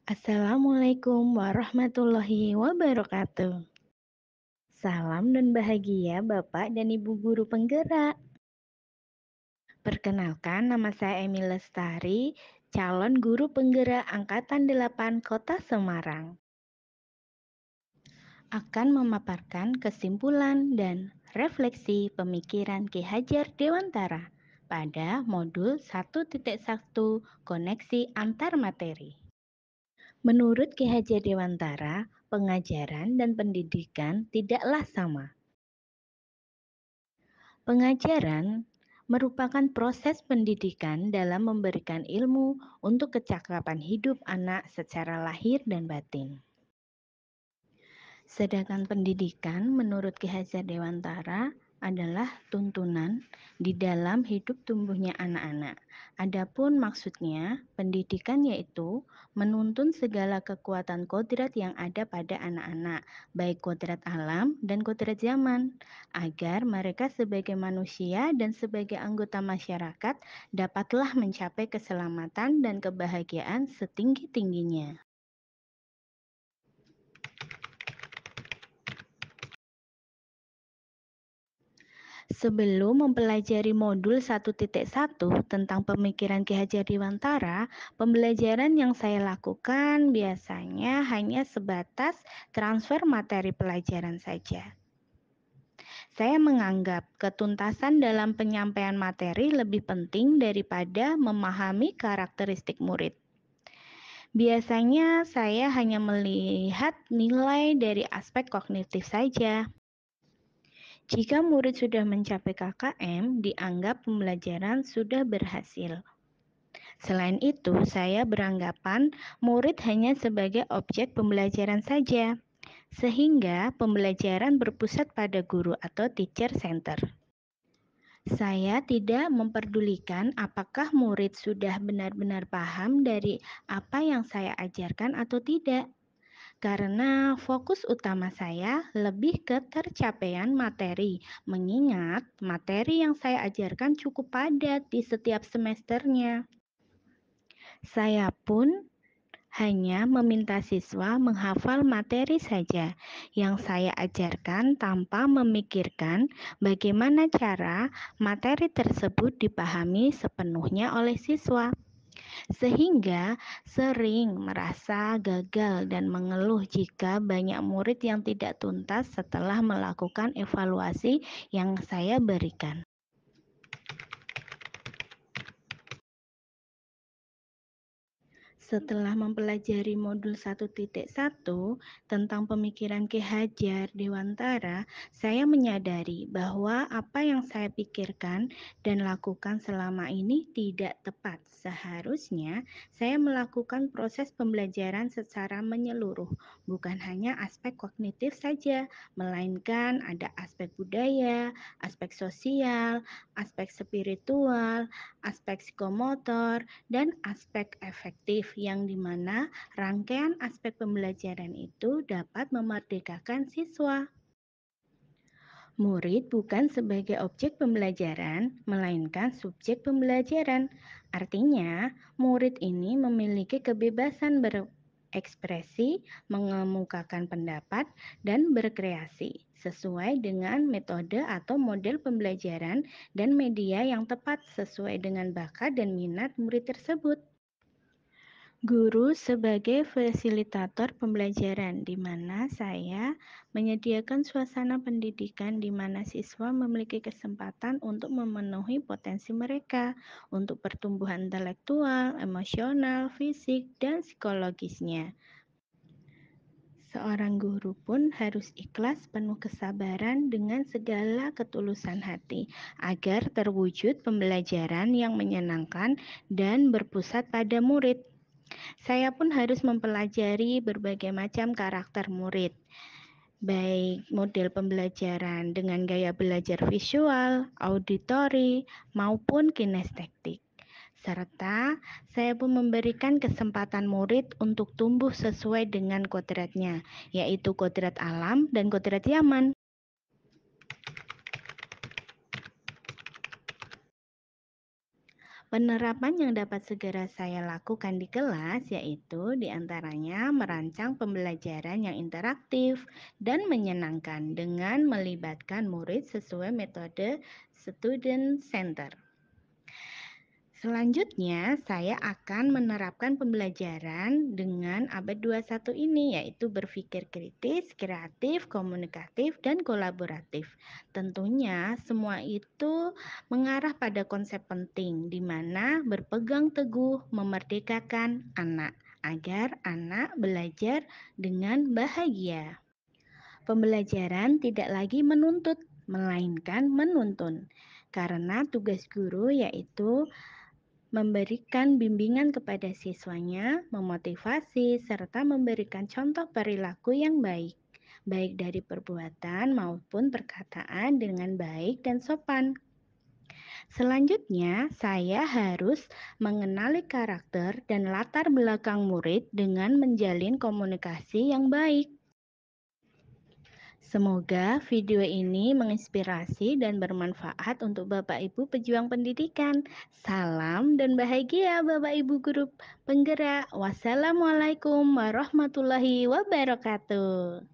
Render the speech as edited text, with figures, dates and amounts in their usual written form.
Assalamualaikum warahmatullahi wabarakatuh. Salam dan bahagia Bapak dan Ibu guru penggerak. Perkenalkan, nama saya Emi Lestari, calon guru penggerak Angkatan 8 Kota Semarang. Akan memaparkan kesimpulan dan refleksi pemikiran Ki Hajar Dewantara pada modul 1.1 koneksi antar materi. Menurut Ki Hajar Dewantara, pengajaran dan pendidikan tidaklah sama. Pengajaran merupakan proses pendidikan dalam memberikan ilmu untuk kecakapan hidup anak secara lahir dan batin. Sedangkan pendidikan menurut Ki Hajar Dewantara adalah tuntunan di dalam hidup tumbuhnya anak-anak. Adapun maksudnya, pendidikan yaitu menuntun segala kekuatan kodrat yang ada pada anak-anak, baik kodrat alam dan kodrat zaman, agar mereka sebagai manusia dan sebagai anggota masyarakat dapatlah mencapai keselamatan dan kebahagiaan setinggi-tingginya. Sebelum mempelajari modul 1.1 tentang pemikiran Ki Hajar Dewantara, pembelajaran yang saya lakukan biasanya hanya sebatas transfer materi pelajaran saja. Saya menganggap ketuntasan dalam penyampaian materi lebih penting daripada memahami karakteristik murid. Biasanya saya hanya melihat nilai dari aspek kognitif saja. Jika murid sudah mencapai KKM, dianggap pembelajaran sudah berhasil. Selain itu, saya beranggapan murid hanya sebagai objek pembelajaran saja, sehingga pembelajaran berpusat pada guru atau teacher center. Saya tidak memperdulikan apakah murid sudah benar-benar paham dari apa yang saya ajarkan atau tidak. Karena fokus utama saya lebih ke tercapaian materi, mengingat materi yang saya ajarkan cukup padat di setiap semesternya. Saya pun hanya meminta siswa menghafal materi saja yang saya ajarkan tanpa memikirkan bagaimana cara materi tersebut dipahami sepenuhnya oleh siswa. Sehingga sering merasa gagal dan mengeluh jika banyak murid yang tidak tuntas setelah melakukan evaluasi yang saya berikan. Setelah mempelajari modul 1.1 tentang pemikiran Ki Hajar Dewantara, saya menyadari bahwa apa yang saya pikirkan dan lakukan selama ini tidak tepat. Seharusnya saya melakukan proses pembelajaran secara menyeluruh, bukan hanya aspek kognitif saja, melainkan ada aspek budaya, aspek sosial, aspek spiritual, aspek psikomotor, dan aspek efektif yang dimana rangkaian aspek pembelajaran itu dapat memerdekakan siswa. Murid bukan sebagai objek pembelajaran, melainkan subjek pembelajaran. Artinya, murid ini memiliki kebebasan berekspresi, mengemukakan pendapat, dan berkreasi sesuai dengan metode atau model pembelajaran dan media yang tepat sesuai dengan bakat dan minat murid tersebut. Guru sebagai fasilitator pembelajaran, di mana saya menyediakan suasana pendidikan di mana siswa memiliki kesempatan untuk memenuhi potensi mereka untuk pertumbuhan intelektual, emosional, fisik, dan psikologisnya. Seorang guru pun harus ikhlas penuh kesabaran dengan segala ketulusan hati agar terwujud pembelajaran yang menyenangkan dan berpusat pada murid. Saya pun harus mempelajari berbagai macam karakter murid, baik model pembelajaran dengan gaya belajar visual, auditori, maupun kinestetik. Serta saya pun memberikan kesempatan murid untuk tumbuh sesuai dengan kodratnya, yaitu kodrat alam dan kodrat zaman. Penerapan yang dapat segera saya lakukan di kelas yaitu diantaranya merancang pembelajaran yang interaktif dan menyenangkan dengan melibatkan murid sesuai metode student center. Selanjutnya, saya akan menerapkan pembelajaran dengan abad 21 ini, yaitu berpikir kritis, kreatif, komunikatif, dan kolaboratif. Tentunya, semua itu mengarah pada konsep penting, di mana berpegang teguh memerdekakan anak, agar anak belajar dengan bahagia. Pembelajaran tidak lagi menuntut, melainkan menuntun, karena tugas guru yaitu memberikan bimbingan kepada siswanya, memotivasi, serta memberikan contoh perilaku yang baik, baik dari perbuatan maupun perkataan dengan baik dan sopan. Selanjutnya, saya harus mengenali karakter dan latar belakang murid dengan menjalin komunikasi yang baik. Semoga video ini menginspirasi dan bermanfaat untuk Bapak Ibu pejuang pendidikan. Salam dan bahagia Bapak Ibu guru penggerak. Wassalamualaikum warahmatullahi wabarakatuh.